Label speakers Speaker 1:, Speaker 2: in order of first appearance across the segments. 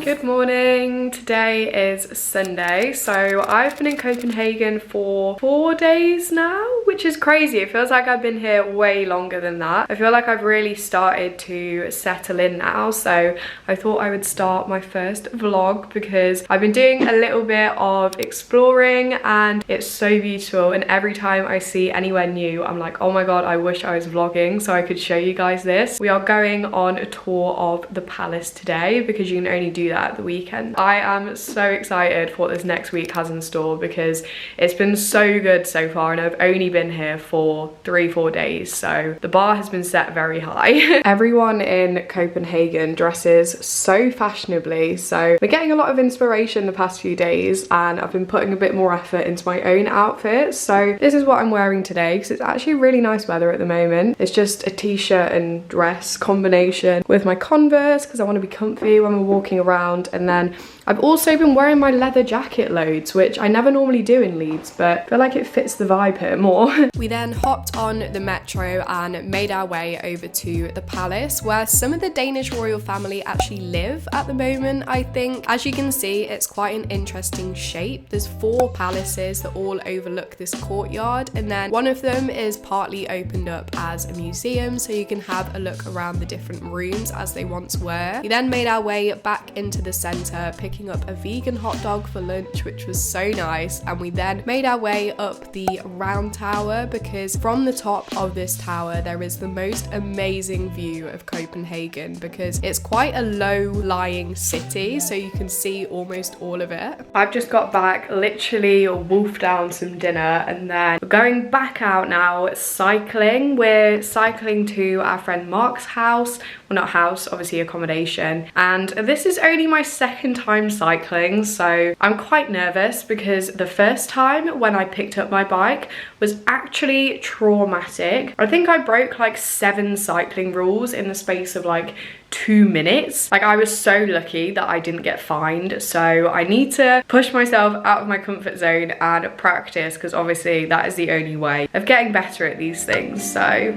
Speaker 1: Good morning. Today is Sunday, so I've been in Copenhagen for 4 days now, which is crazy. It feels like I've been here way longer than that. I feel like I've really started to settle in now, so I thought I would start my first vlog because I've been doing a little bit of exploring and it's so beautiful, and every time I see anywhere new I'm like, oh my god, I wish I was vlogging so I could show you guys this. We are going on a tour of the palace today because you can only do that at the weekend. I am so excited for what this next week has in store because it's been so good so far and I've only been here for 3-4 days, so the bar has been set very high. Everyone in Copenhagen dresses so fashionably, so we're getting a lot of inspiration the past few days and I've been putting a bit more effort into my own outfits. So this is what I'm wearing today because it's actually really nice weather at the moment. It's just a t-shirt and dress combination with my Converse because I want to be comfy when we're walking around, and then I've also been wearing my leather jacket loads, which I never normally do in Leeds, but I feel like it fits the vibe here more. We then hopped on the metro and made our way over to the palace where some of the Danish royal family actually live at the moment, I think. As you can see, it's quite an interesting shape. There's 4 palaces that all overlook this courtyard, and then one of them is partly opened up as a museum, so you can have a look around the different rooms as they once were. We then made our way back into the centre, picking up a vegan hot dog for lunch, which was so nice, and we then made our way up the round tower because from the top of this tower there is the most amazing view of Copenhagen because it's quite a low-lying city, so you can see almost all of it. I've just got back, literally wolfed down some dinner, and then we're going back out now cycling. We're cycling to our friend Mark's house, well, not house, obviously accommodation, and this is only my second time cycling, so I'm quite nervous because the first time when I picked up my bike was actually traumatic. I think I broke like 7 cycling rules in the space of like 2 minutes. Like, I was so lucky that I didn't get fined, so I need to push myself out of my comfort zone and practice because obviously that is the only way of getting better at these things. So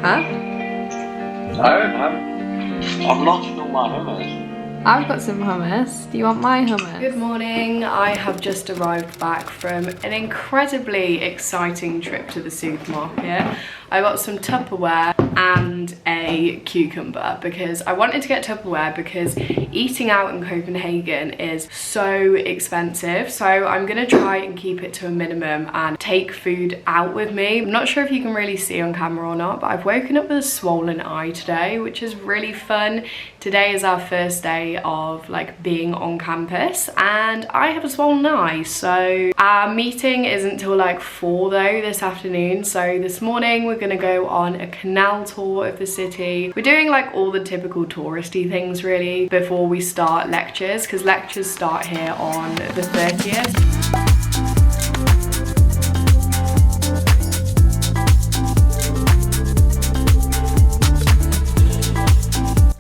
Speaker 1: huh?
Speaker 2: I'm knocking on my hummus.
Speaker 3: I've got some hummus. Do you want my hummus?
Speaker 1: Good morning. I have just arrived back from an incredibly exciting trip to the supermarket. I got some Tupperware and a cucumber because I wanted to get Tupperware because eating out in Copenhagen is so expensive, so I'm gonna try and keep it to a minimum and take food out with me. I'm not sure if you can really see on camera or not, but I've woken up with a swollen eye today, which is really fun. Today is our first day of like being on campus and I have a swollen eye, so our meeting isn't till like 4 though this afternoon. So this morning we're gonna go on a canal tour of the city. We're doing like all the typical touristy things really before we start lectures, because lectures start here on the 30th.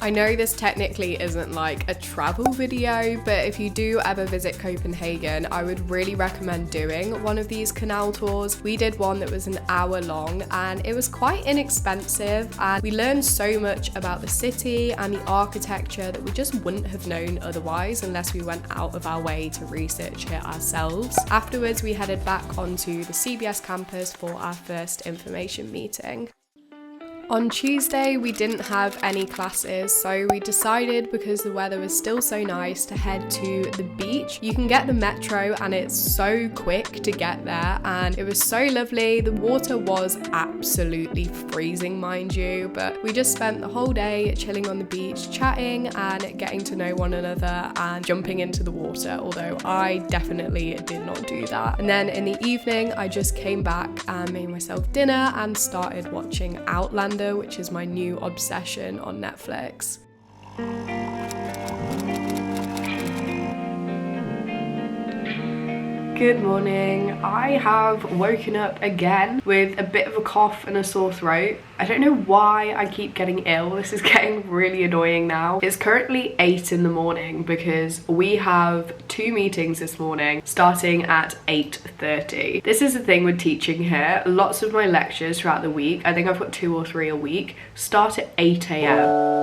Speaker 1: I know this technically isn't like a travel video, but if you do ever visit Copenhagen, I would really recommend doing one of these canal tours. We did one that was an hour long and it was quite inexpensive, and we learned so much about the city and the architecture that we just wouldn't have known otherwise unless we went out of our way to research it ourselves. Afterwards, we headed back onto the CBS campus for our first information meeting. On Tuesday, we didn't have any classes, so we decided, because the weather was still so nice, to head to the beach. You can get the metro and it's so quick to get there, and it was so lovely. The water was absolutely freezing, mind you, but we just spent the whole day chilling on the beach, chatting and getting to know one another and jumping into the water, although I definitely did not do that. And then in the evening, I just came back and made myself dinner and started watching Outlander, which is my new obsession on Netflix. Good morning. I have woken up again with a bit of a cough and a sore throat. I don't know why I keep getting ill. This is getting really annoying now. It's currently 8 in the morning because we have 2 meetings this morning starting at 8:30. This is the thing with teaching here. Lots of my lectures throughout the week, I think I've got 2 or 3 a week, start at 8 a.m.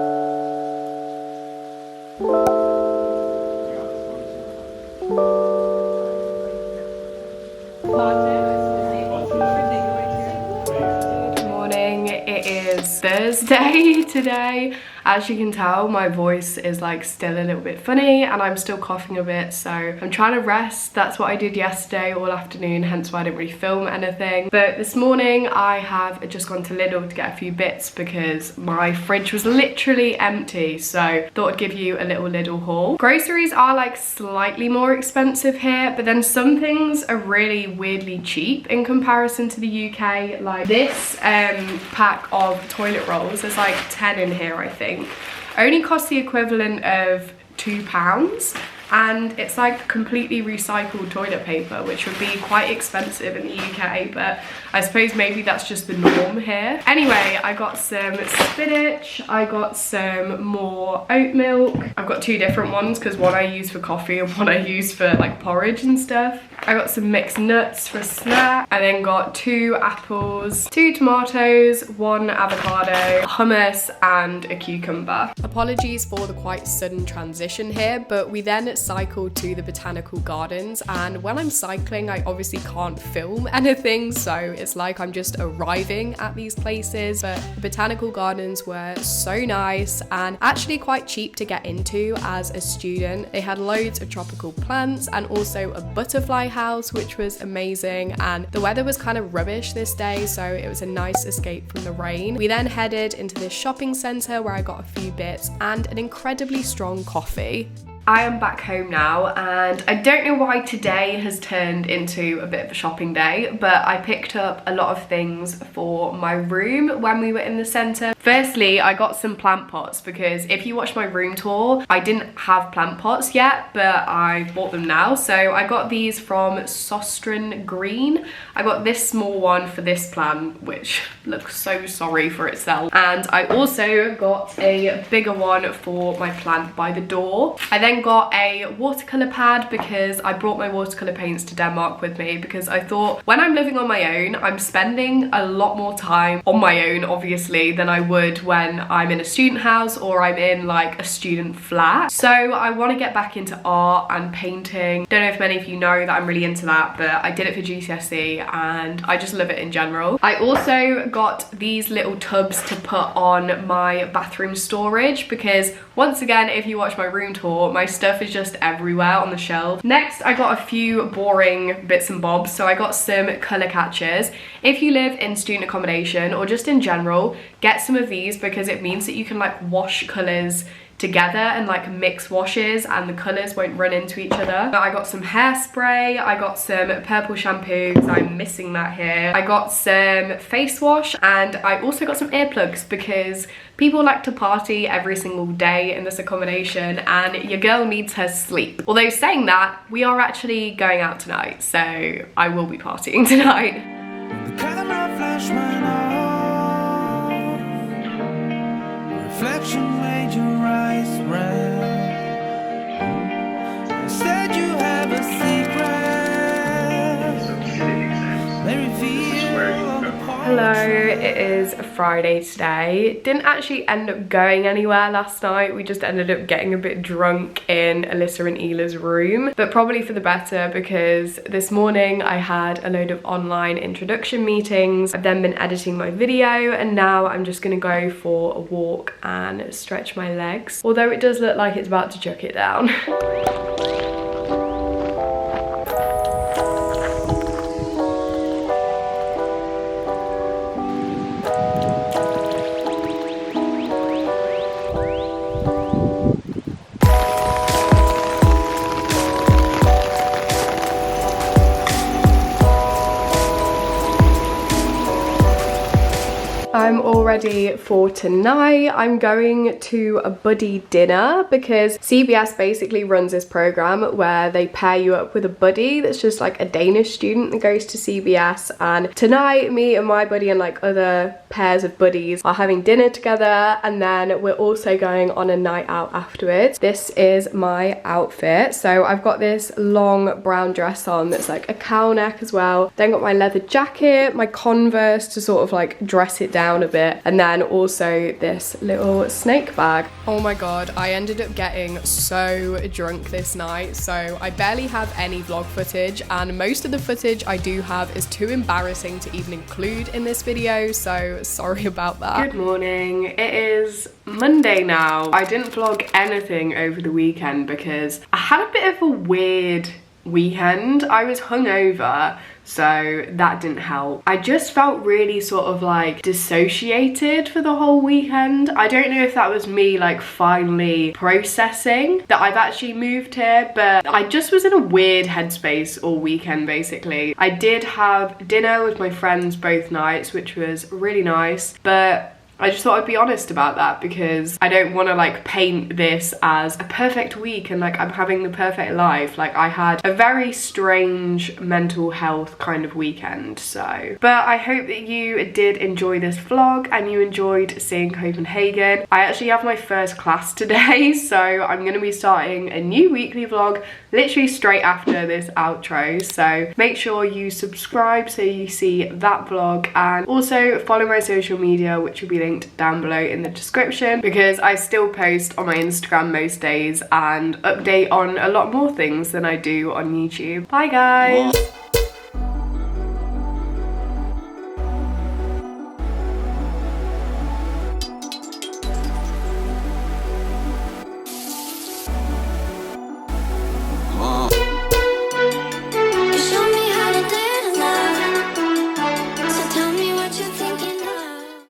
Speaker 1: It is Thursday today. As you can tell, my voice is like still a little bit funny and I'm still coughing a bit, so I'm trying to rest. That's what I did yesterday all afternoon, hence why I didn't really film anything. But this morning I have just gone to Lidl to get a few bits because my fridge was literally empty, so thought I'd give you a little Lidl haul. Groceries are like slightly more expensive here, but then some things are really weirdly cheap in comparison to the UK. Like this pack of toilet rolls, there's like 10 in here I think, only costs the equivalent of £2, and it's like completely recycled toilet paper, which would be quite expensive in the UK, but I suppose maybe that's just the norm here. Anyway, I got some spinach, I got some more oat milk. I've got 2 different ones because one I use for coffee and one I use for like porridge and stuff. I got some mixed nuts for a snack. I then got 2 apples, 2 tomatoes, 1 avocado, hummus and a cucumber. Apologies for the quite sudden transition here, but we then cycled to the Botanical Gardens, and when I'm cycling I obviously can't film anything, so it's like I'm just arriving at these places. But the Botanical Gardens were so nice and actually quite cheap to get into as a student. They had loads of tropical plants and also a butterfly house, which was amazing, and the weather was kind of rubbish this day, so it was a nice escape from the rain. We then headed into this shopping centre where I got a few bits and an incredibly strong coffee. I am back home now, and I don't know why today has turned into a bit of a shopping day, but I picked up a lot of things for my room when we were in the centre. Firstly, I got some plant pots because if you watch my room tour, I didn't have plant pots yet, but I bought them now. So I got these from Sostren Green. I got this small one for this plant, which looks so sorry for itself. And I also got a bigger one for my plant by the door. I then got a watercolour pad because I brought my watercolour paints to Denmark with me because I thought when I'm living on my own, I'm spending a lot more time on my own, obviously, than I would when I'm in a student house or I'm in like a student flat. So I want to get back into art and painting. Don't know if many of you know that I'm really into that, but I did it for GCSE and I just love it in general. I also got these little tubs to put on my bathroom storage because once again, if you watch my room tour, my stuff is just everywhere on the shelf. Next, I got a few boring bits and bobs. So I got some colour catchers. If you live in student accommodation or just in general, get some of these because it means that you can like wash colours together and like mix washes and the colours won't run into each other. But I got some hairspray, I got some purple shampoo because I'm missing that here. I got some face wash and I also got some earplugs because people like to party every single day in this accommodation and your girl needs her sleep. Although saying that, we are actually going out tonight, so I will be partying tonight.
Speaker 4: The camera flash went off, reflection made your eyes red. Instead you have a secret. They reveal all the parts.
Speaker 1: Hello, it is Friday today. Didn't actually end up going anywhere last night. We just ended up getting a bit drunk in Alyssa and Ela's room, but probably for the better because this morning I had a load of online introduction meetings. I've then been editing my video and now I'm just gonna go for a walk and stretch my legs. Although it does look like it's about to chuck it down. I'm all ready for tonight. I'm going to a buddy dinner because CBS basically runs this program where they pair you up with a buddy that's just like a Danish student that goes to CBS, and tonight me and my buddy and like other pairs of buddies are having dinner together, and then we're also going on a night out afterwards. This is my outfit. So I've got this long brown dress on that's like a cow neck as well, then got my leather jacket, my Converse to sort of like dress it down a bit, and then also this little snake bag. Oh my god, I ended up getting so drunk this night, so I barely have any vlog footage, and most of the footage I do have is too embarrassing to even include in this video, so sorry about that. Good morning, it is Monday now. I didn't vlog anything over the weekend because I had a bit of a weird weekend. I was hungover, so that didn't help. I just felt really sort of like dissociated for the whole weekend. I don't know if that was me like finally processing that I've actually moved here, but I just was in a weird headspace all weekend basically. I did have dinner with my friends both nights, which was really nice, but I just thought I'd be honest about that because I don't want to like paint this as a perfect week and like I'm having the perfect life. Like I had a very strange mental health kind of weekend, so. But I hope that you did enjoy this vlog and you enjoyed seeing Copenhagen. I actually have my first class today, so I'm going to be starting a new weekly vlog literally straight after this outro. So make sure you subscribe so you see that vlog, and also follow my social media, which will be linked down below in the description, because I still post on my Instagram most days and update on a lot more things than I do on YouTube. Bye guys!